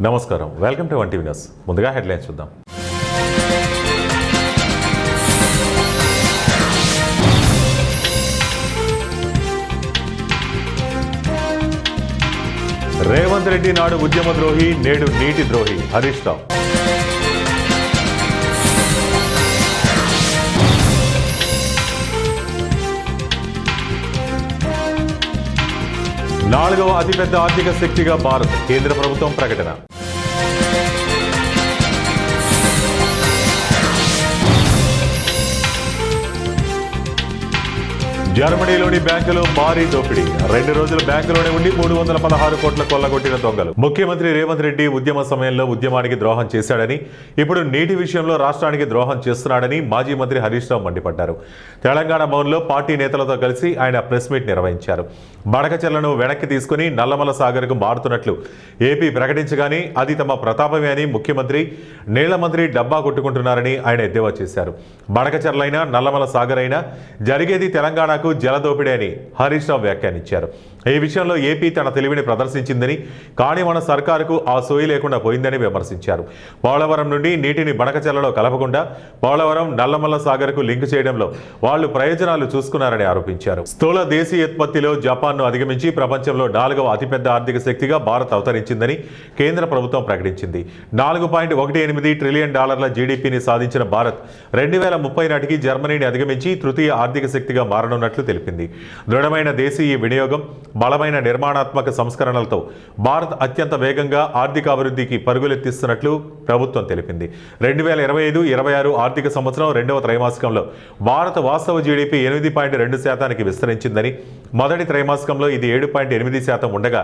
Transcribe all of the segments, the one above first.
నమస్కారం, welcome to one TV news. ముందుగా headlines చూద్దాం. రేవంత్ రెడ్డి నాడు ఉద్యమ ద్రోహి, నేడు నీటి ద్రోహి హరీష్ రావు. నాలుగవ అతిపెద్ద ఆర్థిక శక్తిగా భారత్, కేంద్ర ప్రభుత్వం ప్రకటన. జర్మనీలోని బ్యాంకులో భారీ దోపిడీ. 2 రోజులు బ్యాంకులోనే ఉండి 316 కోట్ల కొల్లగొట్టిన దొంగలు. ముఖ్యమంత్రి రేవంత్ రెడ్డి ఉద్యమ సమయంలో ఉద్యమానికి ద్రోహం చేశాడని, ఇప్పుడు నీటి విషయంలో రాష్ట్రానికి ద్రోహం చేస్తున్నాడని మాజీ మంత్రి హరీష్ రావు మండిపడ్డారు. తెలంగాణ భవన్లో పార్టీ నేతలతో కలిసి ఆయన ప్రెస్ మీట్ నిర్వహించారు. బడకచెర్లను వెనక్కి తీసుకుని నల్లమల సాగర్కు మారుతున్నట్లు ఏపీ ప్రకటించగానే అది తమ ప్రతాపమే అని ముఖ్యమంత్రి, నీళ్ల మంత్రి డబ్బా కొట్టుకుంటున్నారని ఆయన ఎద్దేవా చేశారు. బడకచెర్లైనా నల్లమల సాగర్ అయినా జరిగేది తెలంగాణకు జలదోపిడీ అని హరీష్ రావు వ్యాఖ్యానించారు. ఈ విషయంలో ఏపీ తన తెలివిని ప్రదర్శించిందని, కానీ మన సర్కారుకు ఆ సోయి లేకుండా పోయిందని విమర్శించారు. పోలవరం నుండి నీటిని బనకచెర్లలో కలపకుండా పోలవరం నల్లమల్ల సాగర్కు లింక్ చేయడంలో వాళ్లు ప్రయోజనాలు చూసుకున్నారని ఆరోపించారు. స్థూల దేశీయోత్పత్తిలో జపాన్ను అధిగమించి ప్రపంచంలో 4వ అతిపెద్ద ఆర్థిక శక్తిగా భారత్ అవతరించిందని కేంద్ర ప్రభుత్వం ప్రకటించింది. $4.18 ట్రిలియన్ జీడీపీని సాధించిన భారత్ 2030 నాటికి జర్మనీని అధిగమించి తృతీయ ఆర్థిక శక్తిగా మారనున్నట్లు తెలిపింది. దృఢమైన దేశీయ వినియోగం, బలమైన నిర్మాణాత్మక సంస్కరణలతో భారత్ అత్యంత వేగంగా ఆర్థిక అభివృద్ధికి పరుగులెత్తిస్తున్నట్లు ప్రభుత్వం తెలిపింది. 2025-26 ఆర్థిక సంవత్సరం 2వ త్రైమాసికంలో భారత వాస్తవ జీడీపీ 8.2% విస్తరించిందని, మొదటి త్రైమాసికంలో ఇది 7.8% ఉండగా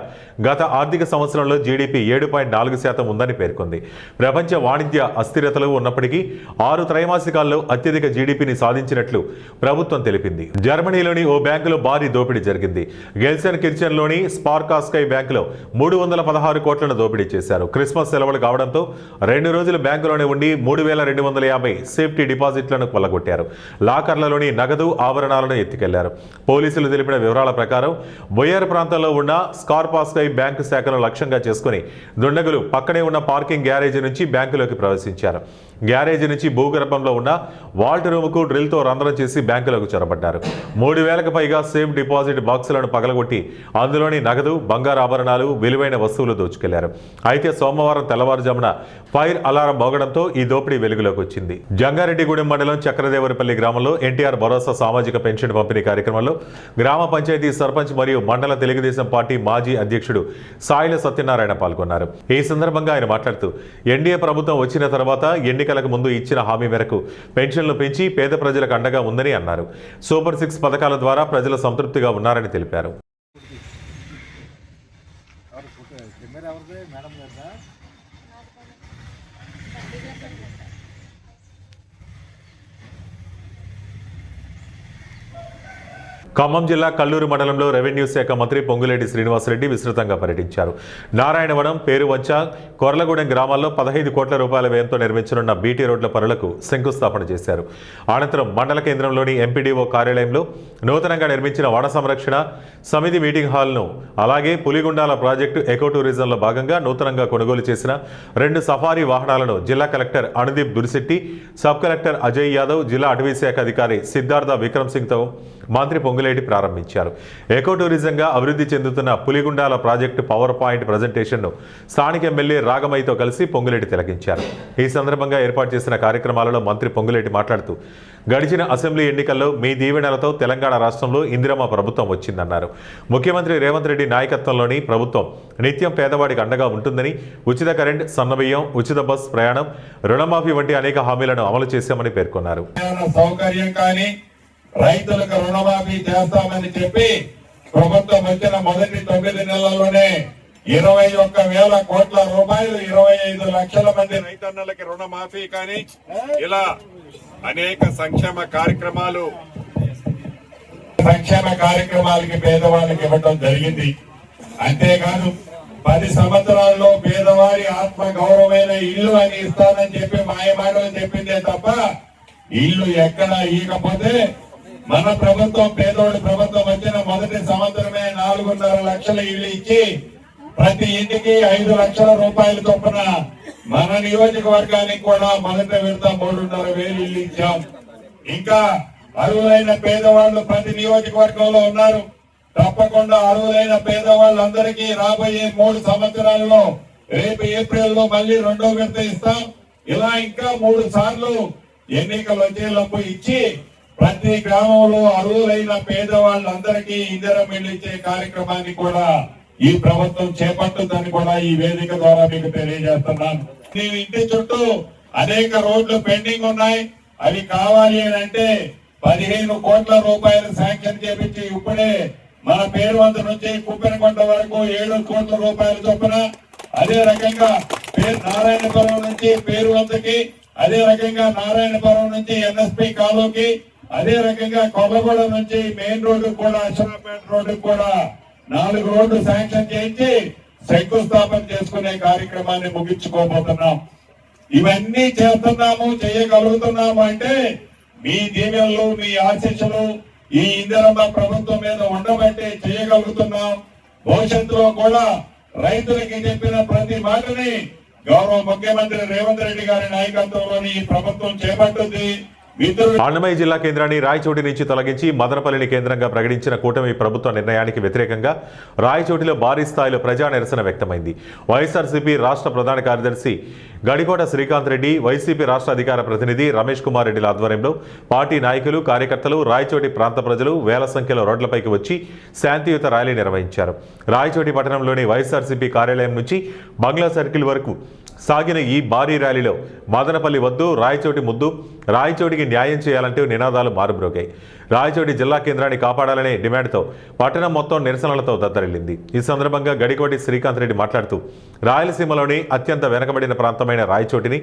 గత ఆర్థిక సంవత్సరంలో జీడీపీ 7.4% ఉందని పేర్కొంది. ప్రపంచ వాణిజ్య అస్థిరతలు ఉన్నప్పటికీ 6 త్రైమాసికాల్లో అత్యధిక జీడీపీని సాధించినట్లు ప్రభుత్వం తెలిపింది. జర్మనీలోని ఓ బ్యాంకులో భారీ దోపిడీ జరిగింది. గెల్సెన్ కిర్చెన్లోని స్పార్కాస్కై బ్యాంకులో 316 కోట్లను దోపిడీ చేశారు. క్రిస్మస్ సెలవులు కావడంతో 2 రోజులు బ్యాంకులోనే ఉండి 3250 సేఫ్టీ డిపాజిట్లను కొల్లగొట్టారు. లాకర్లలోని నగదు, ఆభరణాలను ఎత్తుకెళ్లారు. పోలీసులు తెలిపిన వివరాల ప్రకారం బొయ్యర్ ప్రాంతంలో ఉన్న స్కార్పాస్కై బ్యాంకు శాఖను లక్ష్యంగా చేసుకుని దుండగులు పక్కనే ఉన్న పార్కింగ్ గ్యారేజీ నుంచి బ్యాంకులోకి ప్రవేశించారు. గ్యారేజీ నుంచి భూగర్భంలో ఉన్న వాల్ట్ రూముకు డ్రిల్తో రంధ్రం చేసి బ్యాంకులకు చొరబడ్డారు. 3000కు పైగా సేఫ్ డిపాజిట్ బాక్సులను పగలగొట్టి అందులోని నగదు, బంగారు ఆభరణాలు, విలువైన వస్తువులు దోచుకెళ్లారు. అయితే సోమవారం తెల్లవారుజామున ఫైర్ అలారం మోగడంతో ఈ దోపిడీ వెలుగులోకి వచ్చింది. జంగారెడ్డిగూడెం మండలం చక్రదేవరపల్లి గ్రామంలో ఎన్టీఆర్ భరోసా సామాజిక పెన్షన్ పంపిణీ కార్యక్రమంలో గ్రామ పంచాయతీ సర్పంచ్ మరియు మండల తెలుగుదేశం పార్టీ మాజీ అధ్యక్షుడు సాయిల సత్యనారాయణ పాల్గొన్నారు. ఈ సందర్భంగా ఆయన మాట్లాడుతూ, ఎన్డీఏ ప్రభుత్వం వచ్చిన తర్వాత ఎన్నికలకు ముందు ఇచ్చిన హామీ మేరకు పెన్షన్లు పెంచి పేద ప్రజలకు అండగా ఉందని అన్నారు. సూపర్ 6 పథకాల ద్వారా ప్రజలు సంతృప్తిగా ఉన్నారని తెలిపారు. ఖమ్మం జిల్లా కల్లూరు మండలంలో రెవెన్యూ శాఖ మంత్రి పొంగులేటి శ్రీనివాసరెడ్డి విస్తృతంగా పర్యటించారు. నారాయణవనం, పేరువంచ, కొర్లగూడెం గ్రామాల్లో 15 కోట్ల రూపాయల వ్యయంతో నిర్మించనున్న బీటీ రోడ్ల పనులకు శంకుస్థాపన చేశారు. అనంతరం మండల కేంద్రంలోని ఎంపీడీఓ కార్యాలయంలో నూతనంగా నిర్మించిన వన సంరక్షణ సమితి మీటింగ్ హాల్ను, అలాగే పులిగుండాల ప్రాజెక్టు ఎకో టూరిజంలో భాగంగా నూతనంగా కొనుగోలు చేసిన 2 సఫారీ వాహనాలను జిల్లా collector Anudeep Durishetti, sub collector Ajay Yadav, జిల్లా అటవీ శాఖ అధికారి సిద్ధార్థ విక్రమ్ సింగ్తో మంత్రి పొంగులేటి ప్రారంభించారు. ఎకో టూరిజంగా అభివృద్ధి చెందుతున్న పులిగుండాల ప్రాజెక్టు పవర్ పాయింట్ ప్రజెంటేషన్ను స్థానిక ఎమ్మెల్యే రాగమైతో కలిసి పొంగులేటి తిలకించారు. ఈ సందర్భంగా ఏర్పాటు చేసిన కార్యక్రమాలలో మంత్రి పొంగులేటి మాట్లాడుతూ, గడిచిన అసెంబ్లీ ఎన్నికల్లో మీ దీవెనలతో తెలంగాణ రాష్ట్రంలో ఇందిరమ్మ ప్రభుత్వం వచ్చిందన్నారు. ముఖ్యమంత్రి రేవంత్ రెడ్డి నాయకత్వంలోని ప్రభుత్వం నిత్యం పేదవాడికి అండగా ఉంటుందని, ఉచిత కరెంట్, సన్నబియ్యం, ఉచిత బస్ ప్రయాణం, రుణమాఫీ వంటి అనేక హామీలను అమలు చేశామని పేర్కొన్నారు. రైతులకు రుణమాఫీ చేస్తామని చెప్పి ప్రభుత్వం వచ్చిన మొదటి 9 నెలల్లోనే 21,000 కోట్ల రూపాయలు 25 లక్షల మంది రైతన్నలకి రుణమాఫీ కానీ ఇలా అనేక సంక్షేమ కార్యక్రమాలకి పేదవాళ్ళకి ఇవ్వడం జరిగింది. అంతేకాదు 10 సంవత్సరాల్లో పేదవారి ఆత్మ గౌరవమైన ఇల్లు అని ఇస్తానని చెప్పి మాయమాటలు చెప్పిందే తప్ప ఇల్లు ఎక్కడ ఇవ్వకపోతే మన ప్రభుత్వం పేదోడి ప్రభుత్వం వచ్చిన మొదటి సంవత్సరమే 4.5 లక్షల ఇల్లు ఇచ్చి ప్రతి ఇంటికి 5 లక్షల రూపాయల చొప్పున మన నియోజకవర్గానికి కూడా మొదట విడత 3,500 ఇల్లు ఇచ్చాం. ఇంకా అర్హులైన పేదవాళ్ళు ప్రతి నియోజకవర్గంలో ఉన్నారు. తప్పకుండా అర్హులైన పేదవాళ్ళందరికీ రాబోయే 3 సంవత్సరాల్లో రేపు ఏప్రిల్లో మళ్ళీ 2వ విడత ఇస్తాం. ఇలా ఇంకా 3 సార్లు ఎన్నికలు వచ్చేలోపు ఇచ్చి ప్రతి గ్రామంలో అర్హులైన పేదవాళ్ళందరికీ ఇందిరమ్మ ఇల్లు ఇచ్చే కార్యక్రమాన్ని కూడా ఈ ప్రభుత్వం చేపట్టుందని కూడా ఈ వేదిక ద్వారా మీకు తెలియజేస్తున్నాను. మీ ఇంటి చుట్టూ అనేక రోడ్లు పెండింగ్ ఉన్నాయి. అవి కావాలి అని అంటే 15 కోట్ల రూపాయలు శాంక్షన్ చేపించి ఇప్పుడే మన పేరువంత నుంచి కుప్పెనకొండ వరకు 7 కోట్ల రూపాయల చొప్పున, అదే రకంగా నారాయణపురం నుంచి పేరువంతకి, అదే రకంగా నారాయణపురం నుంచి ఎన్ఎస్పి కాలువకి, అదే రకంగా కొల్లగూడ నుంచి మెయిన్ రోడ్డు కూడా అశ్వరాపేట రోడ్డు కూడా 4 రోడ్లు శాంక్షన్ చేయించి శంకుస్థాపన చేసుకునే కార్యక్రమాన్ని ముగించుకోబోతున్నాం. ఇవన్నీ చేస్తున్నాము, చేయగలుగుతున్నాము అంటే మీ దీవెనలు, మీ ఆశీస్సులు ఈ ఇందిరమ్మ ప్రభుత్వం మీద ఉండబట్టే చేయగలుగుతున్నాం. భవిష్యత్తులో కూడా రైతులకి చెప్పిన ప్రతి మాటని గౌరవ ముఖ్యమంత్రి రేవంత్ రెడ్డి గారి నాయకత్వంలోని ఈ ప్రభుత్వం చేపట్టింది. అన్నమయ్య జిల్లా కేంద్రాన్ని రాయచోటి నుంచి తొలగించి మదనపల్లిని కేంద్రంగా ప్రకటించిన కూటమి ప్రభుత్వ నిర్ణయానికి వ్యతిరేకంగా రాయచోటిలో భారీ స్థాయిలో ప్రజా నిరసన వ్యక్తమైంది. వైఎస్ఆర్సీపీ రాష్ట్ర ప్రధాన కార్యదర్శి గడికోట శ్రీకాంత్ రెడ్డి, వైసీపీ రాష్ట్ర అధికార ప్రతినిధి రమేష్ కుమార్ రెడ్డిల ఆధ్వర్యంలో పార్టీ నాయకులు, కార్యకర్తలు, రాయచోటి ప్రాంత ప్రజలు వేల సంఖ్యలో రోడ్లపైకి వచ్చి శాంతియుత ర్యాలీ నిర్వహించారు. రాయచోటి పట్టణంలోని వైఎస్ఆర్సీపీ కార్యాలయం నుంచి బంగ్లా సర్కిల్ వరకు సాగిన ఈ భారీ ర్యాలీలో మదనపల్లి వద్దు, రాయచోటి ముద్దు, రాయచోటికి న్యాయం చేయాలంటూ నినాదాలు మారుబ్రోగాయి. రాయచోటి జిల్లా కేంద్రాన్ని కాపాడాలనే డిమాండ్తో పట్టణం మొత్తం నిరసనలతో దద్దరిల్లింది. ఈ సందర్భంగా గడికోటి శ్రీకాంత్ రెడ్డి మాట్లాడుతూ రాయలసీమలోని అత్యంత వెనకబడిన ప్రాంతమైన రాయచోటిని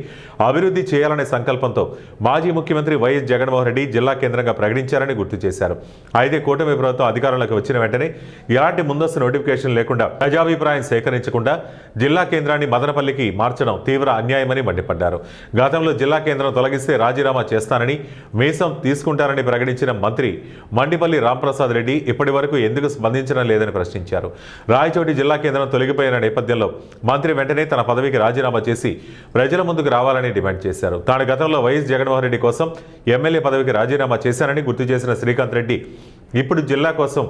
అభివృద్ధి చేయాలనే సంకల్పంతో మాజీ ముఖ్యమంత్రి వైఎస్ జగన్మోహన్ రెడ్డి జిల్లా కేంద్రంగా ప్రకటించారని గుర్తు చేశారు. అయితే కూటమి ప్రభుత్వం అధికారంలోకి వచ్చిన వెంటనే ఎలాంటి ముందస్తు నోటిఫికేషన్ లేకుండా, ప్రజాభిప్రాయం సేకరించకుండా జిల్లా కేంద్రాన్ని మదనపల్లికి మార్చడం తీవ్ర అన్యాయమని మండిపడ్డారు. గతంలో జిల్లా కేంద్రం తొలగిస్తే రాజీనామా చేస్తానని, మీసం తీసుకుంటారని ప్రకటించిన మంత్రి మండిపల్లి రాంప్రసాద్ రెడ్డి ఇప్పటి వరకు ఎందుకు స్పందించడం లేదని ప్రశ్నించారు. రాయచోటి జిల్లా కేంద్రం తొలగిపోయిన నేపథ్యంలో మంత్రి వెంటనే తన పదవికి రాజీనామా చేసి ప్రజల ముందుకు రావాలని డిమాండ్ చేశారు. తాను గతంలో వైఎస్ జగన్మోహన్ రెడ్డి కోసం ఎమ్మెల్యే పదవికి రాజీనామా చేశానని గుర్తు చేసిన శ్రీకాంత్ రెడ్డి ఇప్పుడు జిల్లా కోసం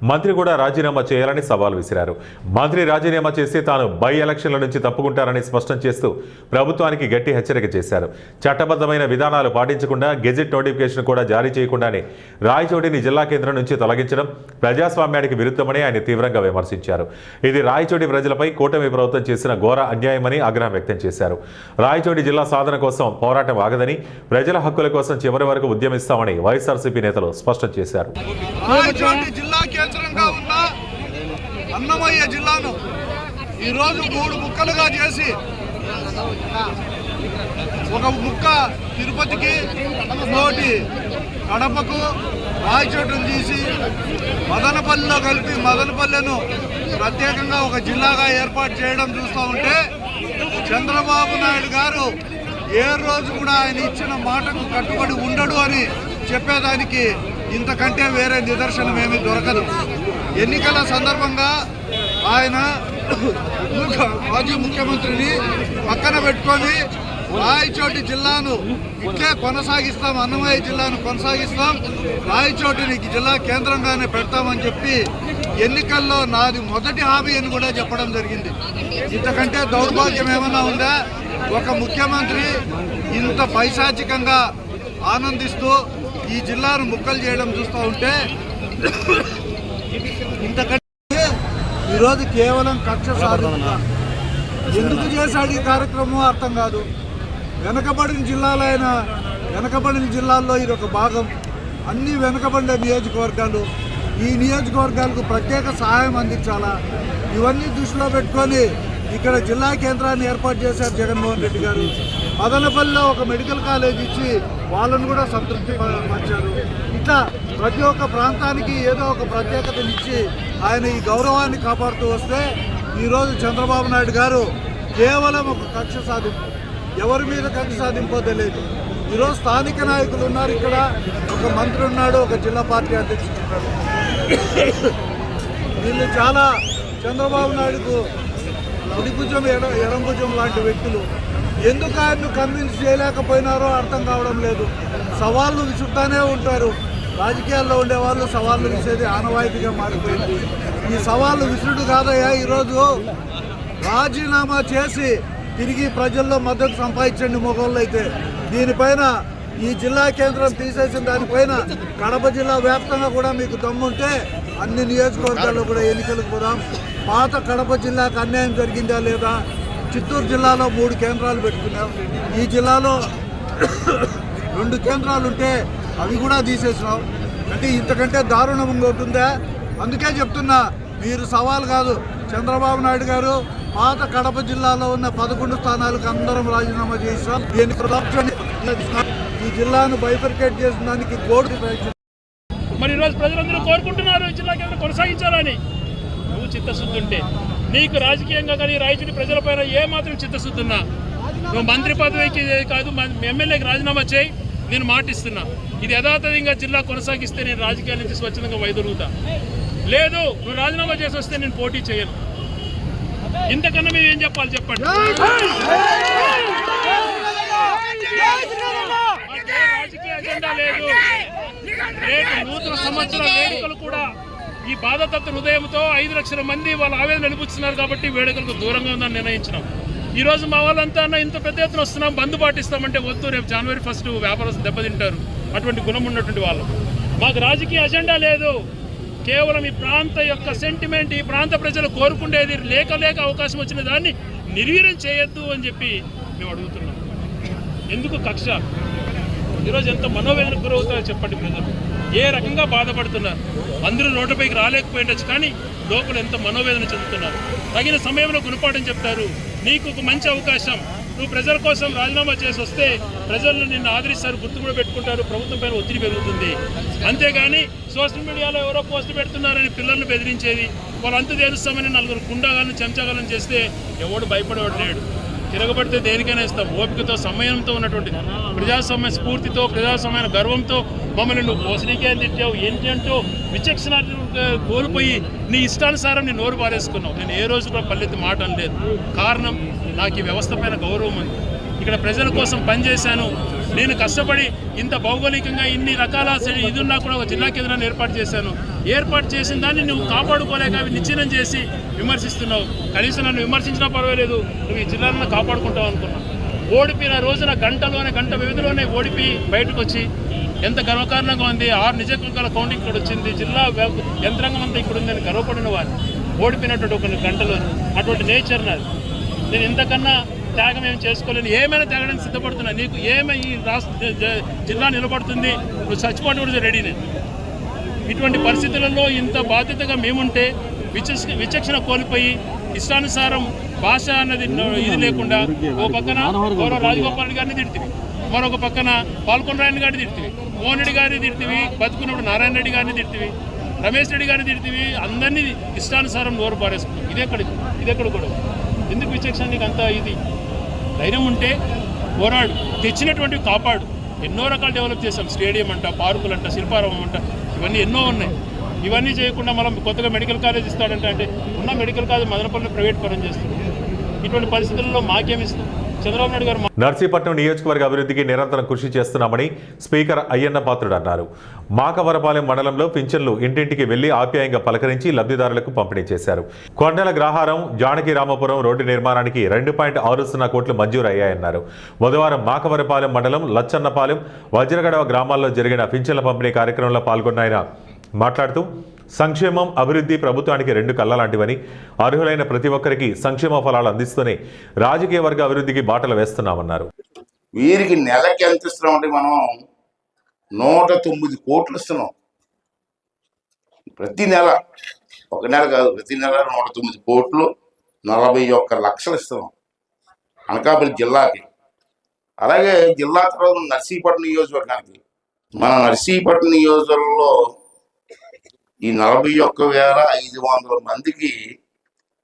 మంత్రి కూడా రాజీనామా చేయాలని సవాల్ విసిరారు. మంత్రి రాజీనామా చేస్తే తాను బై ఎలక్షన్ల నుంచి తప్పుకుంటారని స్పష్టం చేస్తూ ప్రభుత్వానికి గట్టి హెచ్చరిక చేశారు. చట్టబద్ధమైన విధానాలు పాటించకుండా, గెజెట్ నోటిఫికేషన్ కూడా జారీ చేయకుండానే రాయచోటిని జిల్లా కేంద్రం నుంచి తొలగించడం ప్రజాస్వామ్యానికి విరుద్ధమని ఆయన తీవ్రంగా విమర్శించారు. ఇది రాయచోటి ప్రజలపై కూటమి ప్రభుత్వం చేసిన ఘోర అన్యాయమని ఆగ్రహం వ్యక్తం చేశారు. రాయచోటి జిల్లా సాధన కోసం పోరాటం ఆగదని, ప్రజల హక్కుల కోసం చివరి వరకు ఉద్యమిస్తామని వైఎస్ఆర్సీపీ నేతలు స్పష్టం చేశారు. కేంద్రంగా ఉన్న అన్నమయ్య జిల్లాను ఈరోజు 3 ముక్కలుగా చేసి, ఒక ముక్క తిరుపతికి, ఇంకోటి కడపకు, రాయచోటును తీసి మదనపల్లిలో కలిపి మదనపల్లెను ప్రత్యేకంగా ఒక జిల్లాగా ఏర్పాటు చేయడం చూస్తూ ఉంటే చంద్రబాబు నాయుడు గారు ఏ రోజు కూడా ఆయన ఇచ్చిన మాటకు కట్టుబడి ఉండడు అని చెప్పేదానికి ఇంతకంటే వేరే నిదర్శనం ఏమీ దొరకదు. ఎన్నికల సందర్భంగా ఆయన మాజీ ముఖ్యమంత్రిని పక్కన పెట్టుకొని రాయచోటి జిల్లాను ఇట్లే కొనసాగిస్తాం, అన్నమయ్య జిల్లాను కొనసాగిస్తాం, రాయచోటిని జిల్లా కేంద్రంగానే పెడతామని చెప్పి ఎన్నికల్లో నాది మొదటి హామీ అని కూడా చెప్పడం జరిగింది. ఇంతకంటే దౌర్భాగ్యం ఏమన్నా ఉందా? ఒక ముఖ్యమంత్రి ఇంత పైశాచికంగా ఆనందిస్తూ ఈ జిల్లాను ముక్కలు చేయడం చూస్తూ ఉంటే ఇంతకంటే ఈరోజు కేవలం కక్ష సాధించ ఎందుకు చేశాడు ఈ కార్యక్రమం అర్థం కాదు. వెనకబడిన జిల్లాల్లో ఇది ఒక భాగం. అన్ని వెనకబడిన నియోజకవర్గాలు, ఈ నియోజకవర్గాలకు ప్రత్యేక సహాయం అందించాలా, ఇవన్నీ దృష్టిలో పెట్టుకొని ఇక్కడ జిల్లా కేంద్రాన్ని ఏర్పాటు చేశారు జగన్మోహన్ రెడ్డి గారు. మదనపల్లిలో ఒక మెడికల్ కాలేజ్ ఇచ్చి వాళ్ళను కూడా సంతృప్తి పరిచారు. ఇట్లా ప్రతి ఒక్క ప్రాంతానికి ఏదో ఒక ప్రత్యేకతనిచ్చి ఆయన ఈ గౌరవాన్ని కాపాడుతూ వస్తే ఈరోజు చంద్రబాబు నాయుడు గారు కేవలం ఒక కక్ష సాధింపు, ఎవరి మీద కక్ష సాధింపో తెలియదు. ఈరోజు స్థానిక నాయకులు ఉన్నారు, ఇక్కడ ఒక మంత్రి ఉన్నాడు, ఒక జిల్లా పార్టీ అధ్యక్షుడు ఉన్నాడు. వీళ్ళు చాలా చంద్రబాబు నాయుడుకు కుడి భుజం ఎడం భుజం లాంటి వ్యక్తులు ఎందుకు ఆయన్ను కన్విన్స్ చేయలేకపోయినారో అర్థం కావడం లేదు. సవాళ్ళు విసురుతానే ఉంటారు. రాజకీయాల్లో ఉండేవాళ్ళు సవాళ్ళు విసిరేది ఆనవాయితీగా మారిపోయింది. ఈ సవాళ్ళు విసురుడు కాదయ్యా, ఈరోజు రాజీనామా చేసి తిరిగి ప్రజల్లో మద్దతు సంపాదించండి మొగోళ్ళు అయితే. దీనిపైన ఈ జిల్లా కేంద్రం తీసేసిన దానిపైన కడప జిల్లా వ్యాప్తంగా కూడా మీకు దమ్ముంటే అన్ని నియోజకవర్గాల్లో కూడా ఎన్నికలకు పోదాం. పాత కడప జిల్లాకు అన్యాయం జరిగిందా లేదా? చిత్తూరు జిల్లాలో 3 కేంద్రాలు పెట్టుకున్నాం. ఈ జిల్లాలో 2 కేంద్రాలు ఉంటే అవి కూడా తీసేసినాం. అంటే ఇంతకంటే దారుణం ఉంటుందా? అందుకే చెప్తున్నా, మీరు సవాల్ కాదు. చంద్రబాబు నాయుడు గారు పాత కడప జిల్లాలో ఉన్న 11 స్థానాలకు అందరం రాజీనామా చేసాం. ఈ జిల్లాను బైఫర్కేట్ చేసిన దానికి కోర్టు మరి ఈరోజు ప్రజలందరూ కోరుకుంటున్నారు ఈ జిల్లా కేంద్రం కొనసాగించాలని. నువ్వు చిత్తశుద్ధి ఉంటే నీకు రాజకీయంగా కానీ రాయచూడి ప్రజలపైన ఏమాత్రం చిత్తశుద్ధి ఉన్నా నువ్వు మంత్రి పదవికి కాదు ఎమ్మెల్యేకి రాజీనామా చేయి, నేను మాటిస్తున్నా. ఇది యథాతథంగా జిల్లా కొనసాగిస్తే నేను రాజకీయాల నుంచి స్వచ్ఛందంగా వైదొలుగుతా. లేదు నువ్వు రాజీనామా చేసి వస్తే నేను పోటీ చేయను. ఇంతకన్నా మేము ఏం చెప్పాలి చెప్పండి? రాజకీయ అజెండా లేదు. రేపు నూతన సంవత్సర వేడుకలు కూడా ఈ బాధతత్వ హృదయంతో 5 లక్షల మంది వాళ్ళ ఆవేదన నిలుపుతున్నారు కాబట్టి వేడుకలకు దూరంగా ఉందని నిర్ణయించినాం. ఈ రోజు మా వాళ్ళంతా ఇంత పెద్ద ఎత్తున వస్తున్నాం, బంధు పాటిస్తామంటే వద్దు, రేపు జనవరి 1 వ్యాపారస్తులు దెబ్బతింటారు. అటువంటి గుణం ఉన్నటువంటి వాళ్ళు. మాకు రాజకీయ అజెండా లేదు. కేవలం ఈ ప్రాంత యొక్క సెంటిమెంట్, ఈ ప్రాంత ప్రజలు కోరుకునేది లేక అవకాశం వచ్చిన దాన్ని నిర్వీర్యం చేయొద్దు అని చెప్పి మేము అడుగుతున్నాం. ఎందుకు కక్ష? ఈరోజు ఎంత మనోవేదనకు గురవుతారో చెప్పండి. ప్రజలు ఏ రకంగా బాధపడుతున్నారు? అందరూ రోడ్డుపైకి రాలేకపోయిండొచ్చు, కానీ లోపల ఎంత మనోవేదన చెందుతున్నారు. తగిన సమయంలో గుణపాఠం చెప్తారు. నీకు ఒక మంచి అవకాశం, నువ్వు ప్రజల కోసం రాజీనామా చేసి వస్తే ప్రజలు నిన్ను ఆదరిస్తారు, గుర్తు కూడా పెట్టుకుంటారు, ప్రభుత్వం పైన ఒత్తిడి పెరుగుతుంది. అంతేగాని సోషల్ మీడియాలో ఎవరో పోస్టులు పెడుతున్నారని పిల్లల్ని బెదిరించేది, వాళ్ళు అంత తెలుస్తామని 4 గుండాగాలను చెంచాగాలను చేస్తే ఎవడు భయపడేవాడు లేడు. తిరగబడితే దేనికైనా ఇస్తాం. ఓపికతో, సమయంతో ఉన్నటువంటి ప్రజాస్వామ్య స్ఫూర్తితో, ప్రజాస్వామ్య గర్వంతో మమ్మల్ని నువ్వు పోసనీకే తిట్టావు ఏంటంటూ విచక్షణ కోల్పోయి నీ ఇష్టానుసారం నీ నోరు పారేసుకున్నావు. నేను ఏ రోజు కూడా పల్లెత్తి మాట అనలేదు. కారణం, నాకు ఈ వ్యవస్థ పైన గౌరవం ఉంది. ఇక్కడ ప్రజల కోసం పనిచేశాను. నేను కష్టపడి ఇంత భౌగోళికంగా ఇన్ని రకాల ఇది ఉన్నా కూడా ఒక జిల్లా కేంద్రాన్ని ఏర్పాటు చేశాను. ఏర్పాటు చేసిన దాన్ని నువ్వు కాపాడుకోలేక అవి నిశ్చయం చేసి విమర్శిస్తున్నావు. కనీసం నన్ను విమర్శించినా పర్వాలేదు, నువ్వు ఈ జిల్లాలను కాపాడుకుంటావు అనుకున్నావు. ఓడిపోయిన రోజున గంట వ్యవధిలోనే ఓడిపోయి బయటకు వచ్చి ఎంత గర్వకారణంగా ఉంది. 6 నియోజకవర్గాల కౌంటింగ్ ఇక్కడ వచ్చింది. జిల్లా యంత్రాంగం అంతా ఇక్కడ ఉందని గర్వపడిన వారు ఓడిపోయినటువంటి ఒక గంటలో. అటువంటి నేచర్ నాది. నేను ఇంతకన్నా త్యాగం ఏం చేసుకోలేను. ఏమైనా త్యాగడానికి సిద్ధపడుతున్నా. నీకు ఏమై ఈ రాష్ట్ర జిల్లా నిలబడుతుంది, నువ్వు చచ్చిపోవడం కూడా రెడీ. నేను ఇటువంటి పరిస్థితులలో ఇంత బాధ్యతగా మేముంటే విచక్షణ కోల్పోయి ఇష్టానుసారం భాష అన్నది ఇది లేకుండా ఓ పక్కన గౌరవ రాజగోపాల్ రెడ్డి గారిని తిడుతుంది, మరొక పక్కన పాల్కొండ రాయన్ గారిని తిడుతుంది, మోహన్ రెడ్డి గారిని తిడుతుంది, బతుకున్నప్పుడు నారాయణ రెడ్డి గారిని తిడుతుంది, రమేష్ రెడ్డి గారిని తిడుతుంది. అందరినీ ఇష్టానుసారం నోరు పారేసుకుంటాం. ఇదెక్కడ కూడా ఎందుకు విచక్షణ? నీకు అంత ఇది ధైర్యం ఉంటే పోరాడు, తెచ్చినటువంటివి కాపాడు. ఎన్నో రకాలు డెవలప్ చేశాం. స్టేడియం అంట, పార్కులు అంట, శిల్పారామం అంట, ఇవన్నీ ఎన్నో ఉన్నాయి. ఇవన్నీ చేయకుండా మనం కొత్తగా మెడికల్ కాలేజ్ ఇస్తాడంటే అంటే ఉన్న మెడికల్ కాలేజ్ మదనపల్లిలో ప్రైవేట్ పరం చేస్తున్నాం. ఇటువంటి పరిస్థితుల్లో మాకేమిస్తాం? చంద్రబాబు నాయుడు గారు నర్సీపట్నం నియోజకవర్గ అభివృద్ధికి నిరంతరం కృషి చేస్తున్నామని స్పీకర్ అయ్యన్న పాత్రుడు అన్నారు. మాకవరపాలెం మండలంలో పింఛన్లు ఇంటింటికి వెళ్లి ఆప్యాయంగా పలకరించి లబ్ధిదారులకు పంపిణీ చేశారు. కొండల గ్రహారం జానకి రామపురం రోడ్డు నిర్మాణానికి 2.60 కోట్లు మంజూరు అయ్యాయన్నారు. బుధవారం మాకవరపాలెం మండలం లచ్చన్నపాలెం, వజ్రగడవ గ్రామాల్లో జరిగిన పింఛన్ల పంపిణీ కార్యక్రమంలో పాల్గొన్న ఆయన మాట్లాడుతూ సంక్షేమం, అభివృద్ధి ప్రభుత్వానికి 2 కళ్ళ లాంటివని, అర్హులైన ప్రతి ఒక్కరికి సంక్షేమ ఫలాలు అందిస్తూనే రాజకీయ వర్గ అభివృద్ధికి బాటలు వేస్తున్నామన్నారు. వీరికి నెలకి ఎంత ఇస్తున్నామంటే మనం 109 కోట్లు ఇస్తున్నాం. ప్రతి నెల, ఒక నెల కాదు, ప్రతి నెల 109 కోట్లు 41 లక్షలు ఇస్తున్నాం అనకాపల్లి జిల్లాకి. అలాగే జిల్లా తర్వాత నర్సీపట్నం నియోజకవర్గానికి, మన నర్సీపట్నం నియోజకవర్గంలో ఈ 41,500 మందికి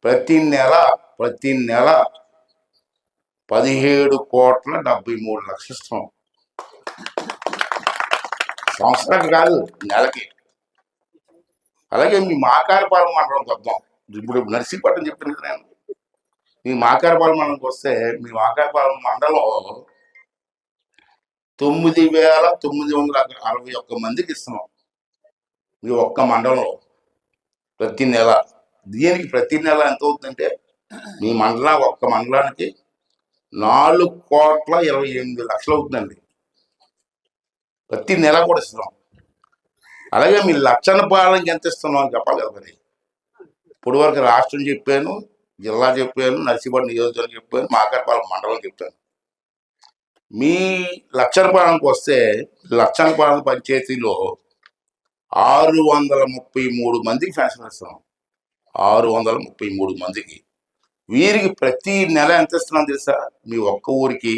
ప్రతి నెల 17,73,00,000 ఇస్తున్నాం. సంవత్సరానికి కాదు, నెలకి. అలాగే మీ మాకారపాలెం మండలం వద్దాం. ఇప్పుడు నర్సీపట్నం చెప్తున్నాను నేను. మీ మాకారపాలెం మండలంకి వస్తే మీ మాకారపాలెం మండలం 9,961 మందికి ఇస్తున్నాం మీ ఒక్క మండలంలో ప్రతి నెల. దీనికి ప్రతి నెల ఎంత అవుతుందంటే మీ ఒక్క మండలానికి 4,28,00,000 అవుతుందండి ప్రతి నెల కూడా ఇస్తున్నాం. అలాగే మీ లక్షణపాలెంకి ఎంత ఇస్తున్నాం అని చెప్పాలి కదా. మరి ఇప్పుడు వరకు రాష్ట్రం చెప్పాను, జిల్లా చెప్పాను, నర్సీపట్నం నియోజకవర్గం చెప్పాను, మాకారపాలెం మండలం చెప్పాను. మీ లక్షణపాలెంకి వస్తే లక్షణపాలెం పంచాయతీలో 633 మందికి పెన్షన్ ఇస్తున్నాం. 633 మందికి. వీరికి ప్రతి నెల ఎంత ఇస్తున్నాం తెలుసా? మీ ఒక్క ఊరికి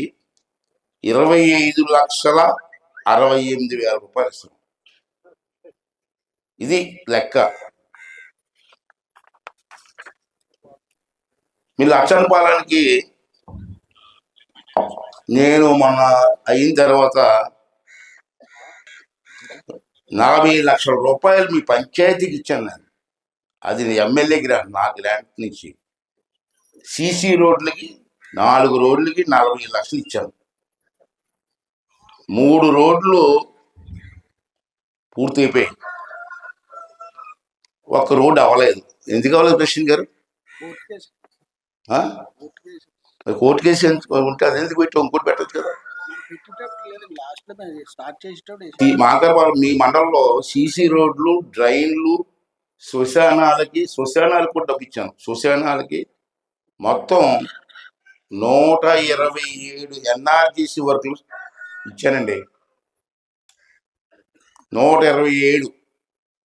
25,68,000 రూపాయలు ఇస్తున్నాం. ఇది లెక్క. మీ లక్షణపాలెంకి నేను మొన్న అయిన తర్వాత 40 లక్షల రూపాయలు మీ పంచాయతీకి ఇచ్చాను నేను. అది ఎమ్మెల్యే గ్రాంట్, నా గ్రాంట్ నుంచి. సీసీ రోడ్లకి 4 రోడ్లకి 40 లక్షలు ఇచ్చాను. 3 రోడ్లు పూర్తయిపోయాయి, ఒక్క రోడ్డు అవ్వలేదు. ఎందుకు అవ్వలేదు ప్రెసిడెంట్ గారు? కోర్టు కేసు ఉంటే అది ఎందుకు పెట్టి ఇంకోటి పెట్టచ్చు కదా. ఈ మాకారపాలెం మీ మండలంలో సీసీ రోడ్లు, డ్రైన్లు, శ్మశానాలకి కూడా డబ్బు ఇచ్చాను. శ్మశానాలకి మొత్తం 127 ఎన్ఆర్జీసీ వర్కులు ఇచ్చానండి. 127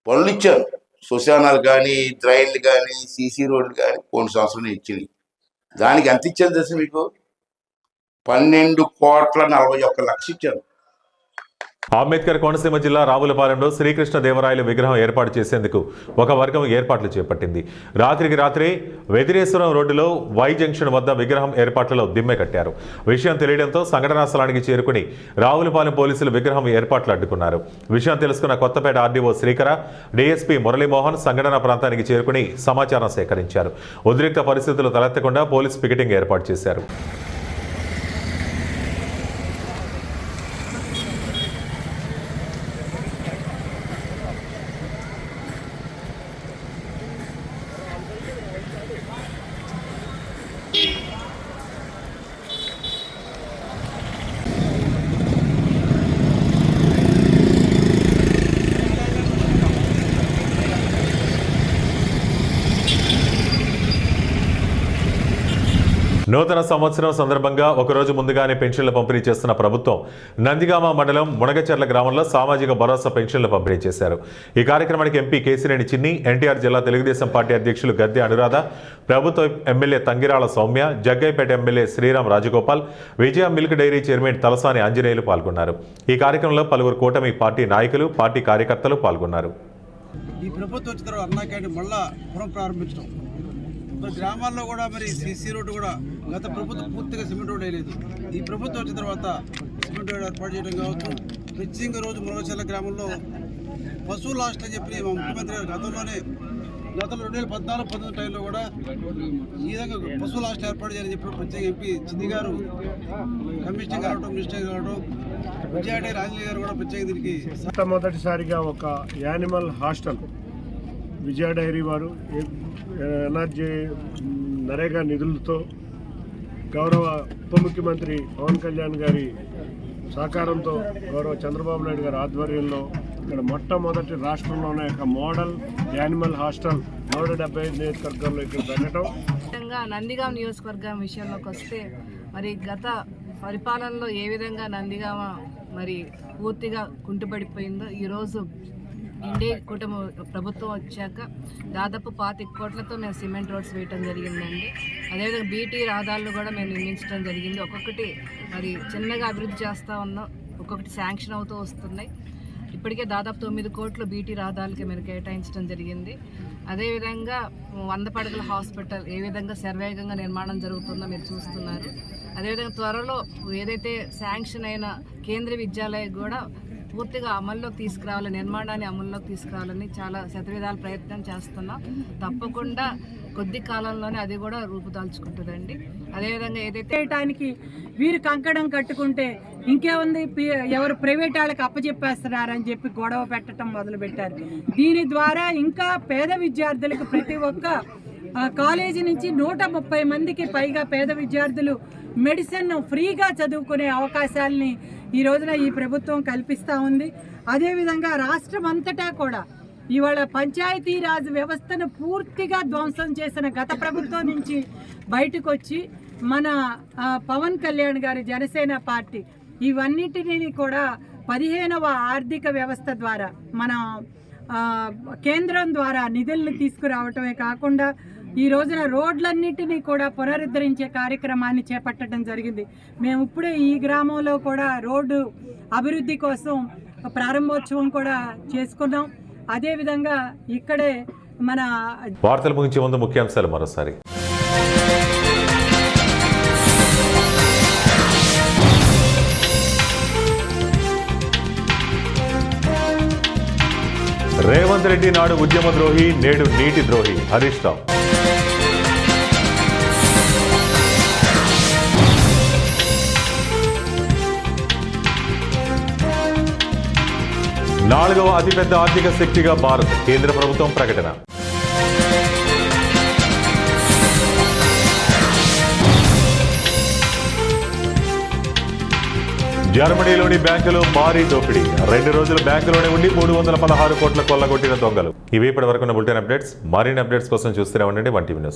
పనులు ఇచ్చారు. శ్మశానాలు కానీ, డ్రైన్లు కానీ, సీసీ రోడ్లు కానీ కొన్ని సంవత్సరాలు ఇచ్చింది. దానికి ఎంత ఇచ్చాను తెలుసు మీకు? 12,41,00,000 ఇచ్చాను. అంబేద్కర్ కోనసీమ జిల్లా రావులపాలెంలో శ్రీకృష్ణ దేవరాయల విగ్రహం ఏర్పాటు చేసేందుకు ఒక వర్గం ఏర్పాట్లు చేపట్టింది. రాత్రికి రాత్రి వెదిరేశ్వరం రోడ్డులో వై జంక్షన్ వద్ద విగ్రహం ఏర్పాట్లలో దిమ్మె కట్టారు. విషయం తెలియడంతో సంఘటనా స్థలానికి చేరుకుని రావులపాలెం పోలీసులు విగ్రహం ఏర్పాట్లు అడ్డుకున్నారు. విషయం తెలుసుకున్న కొత్తపేట ఆర్డీఓ శ్రీకర, డీఎస్పీ మురళీమోహన్ సంఘటనా ప్రాంతానికి చేరుకుని సమాచారం సేకరించారు. ఉద్రిక్త పరిస్థితులు తలెత్తకుండా పోలీసు పికెటింగ్ ఏర్పాటు చేశారు. నూతన సంవత్సరం సందర్భంగా ఒకరోజు ముందుగానే పెన్షన్లు పంపిణీ చేస్తున్న ప్రభుత్వం నందిగామ మండలం మునగచెర్ల గ్రామంలో సామాజిక భరోసా పెన్షన్లు పంపిణీ చేశారు. ఈ కార్యక్రమానికి ఎంపీ కేసినేని చిన్ని, ఎన్టీఆర్ జిల్లా తెలుగుదేశం పార్టీ అధ్యక్షులు గద్దె అనురాధ, ప్రభుత్వ MLA Tangirala Sowmya, Jaggayyapeta MLA Sriram Rajagopal, Vijaya milk dairy chairman Talasani Anjaneyulu పాల్గొన్నారు. ఈ కార్యక్రమంలో పలువురు కూటమి పార్టీ నాయకులు, పార్టీ కార్యకర్తలు పాల్గొన్నారు. ఈ ప్రభుత్వం వచ్చిన తర్వాత అన్నా క్యాంటీన్ మళ్ళా పునఃప్రారంభించడం, మరి గ్రామాల్లో కూడా మరి సీసీ రోడ్డు కూడా గత ప్రభుత్వం పూర్తిగా సిమెంట్ రోడ్ వేయలేదు. ఈ ప్రభుత్వం వచ్చిన తర్వాత సిమెంట్ రోడ్ ఏర్పాటు చేయడం కావచ్చు. ప్రత్యేకంగా రోజు మునగచెర్ల గ్రామంలో పశువుల హాస్టల్ అని చెప్పి మా ముఖ్యమంత్రి గారు గతంలో 2014-19 టైంలో కూడా ఈ విధంగా పశువుల హాస్టల్ ఏర్పాటు చేయాలని చెప్పి ప్రత్యేక ఎంపీ చిన్ని గారు కమిషనర్ కావడం, మినిస్టర్ కావడం, విజయవాడ రాజలీల గారు కూడా ప్రత్యేక దీనికి మొట్టమొదటిసారిగా ఒక యానిమల్ హాస్టల్ విజయ డైరీ వారు ఎన్ఆర్జీ నరేగా నిధులతో గౌరవ ఉప ముఖ్యమంత్రి పవన్ కళ్యాణ్ గారి సహకారంతో గౌరవ చంద్రబాబు నాయుడు గారి ఆధ్వర్యంలో ఇక్కడ మొట్టమొదటి రాష్ట్రంలోనే ఒక మోడల్ యానిమల్ హాస్టల్ 175 నియోజకవర్గంలో ఇక్కడ పెట్టడం. నందిగామ నియోజకవర్గం విషయంలోకి వస్తే మరి గత పరిపాలనలో ఏ విధంగా నందిగామ మరి పూర్తిగా కుంటుపడిపోయిందో ఈరోజు ఇండియా కూటమి ప్రభుత్వం వచ్చాక దాదాపు 25 కోట్లతో మేము సిమెంట్ రోడ్స్ వేయటం జరిగిందండి. అదేవిధంగా బీటీ రహదారులు కూడా మేము నిర్మించడం జరిగింది. ఒక్కొక్కటి మరి చిన్నగా అభివృద్ధి చేస్తూ ఉన్నాం, ఒక్కొక్కటి శాంక్షన్ అవుతూ వస్తున్నాయి. ఇప్పటికే దాదాపు 9 కోట్లు బీటీ రహదారులకి మేము కేటాయించడం జరిగింది. అదేవిధంగా 100 పడకల హాస్పిటల్ ఏ విధంగా శరవేగంగా నిర్మాణం జరుగుతుందో మీరు చూస్తున్నారు. అదేవిధంగా త్వరలో ఏదైతే శాంక్షన్ అయిన కేంద్రీయ విద్యాలయం కూడా పూర్తిగా అమల్లోకి తీసుకురావాలి, నిర్మాణాన్ని అమల్లోకి తీసుకురావాలని చాలా శతవిధాల ప్రయత్నం చేస్తున్నాం. తప్పకుండా కొద్ది కాలంలోనే అది కూడా రూపుదాల్చుకుంటుందండి. అదేవిధంగా ఏదైతే చేయటానికి వీరు కంకణం కట్టుకుంటే ఇంకేముంది, ఎవరు ప్రైవేట్ వాళ్ళకి అప్పచెప్పేస్తున్నారని చెప్పి గొడవ పెట్టడం మొదలుపెట్టారు. దీని ద్వారా ఇంకా పేద విద్యార్థులకు ప్రతి ఒక్క కాలేజీ నుంచి 130 మందికి పైగా పేద విద్యార్థులు మెడిసిన్ ఫ్రీగా చదువుకునే అవకాశాలని ఈ రోజున ఈ ప్రభుత్వం కల్పిస్తూ ఉంది. అదేవిధంగా రాష్ట్రం అంతటా కూడా ఇవాళ పంచాయతీరాజ్ వ్యవస్థను పూర్తిగా ధ్వంసం చేసిన గత ప్రభుత్వం నుంచి బయటకు వచ్చి మన పవన్ కళ్యాణ్ గారి జనసేన పార్టీ ఇవన్నిటినీ కూడా 15వ ఆర్థిక వ్యవస్థ ద్వారా మన కేంద్రం ద్వారా నిధులను తీసుకురావటమే కాకుండా ఈ రోజున రోడ్లన్నిటినీ కూడా పునరుద్ధరించే కార్యక్రమాన్ని చేపట్టడం జరిగింది. మేము ఇప్పుడే ఈ గ్రామంలో కూడా రోడ్డు అభివృద్ధి కోసం ప్రారంభోత్సవం కూడా చేసుకున్నాం. అదేవిధంగా ఇక్కడే మన వార్తలు ముగించే ముందు ముఖ్యాంశాలు మరోసారి. రేవంత్ రెడ్డి నాడు ఉద్యమ ద్రోహి, నేడు నీటి ద్రోహి హరీష్ రావు. నాలుగవ అతిపెద్ద ఆర్థిక శక్తిగా భారత్, కేంద్ర ప్రభుత్వం ప్రకటన. జర్మనీలోని బ్యాంకులో భారీ దోపిడీ. 2 రోజులు బ్యాంకులోనే ఉండి 316 కోట్ల కొల్లగొట్టిన దొంగలు. ఇవి ఇప్పటి వరకు బులెటిన్ అప్డేట్స్. మరిన్ని అప్డేట్స్ కోసం చూస్తూనే ఉండండి 1TV న్యూస్.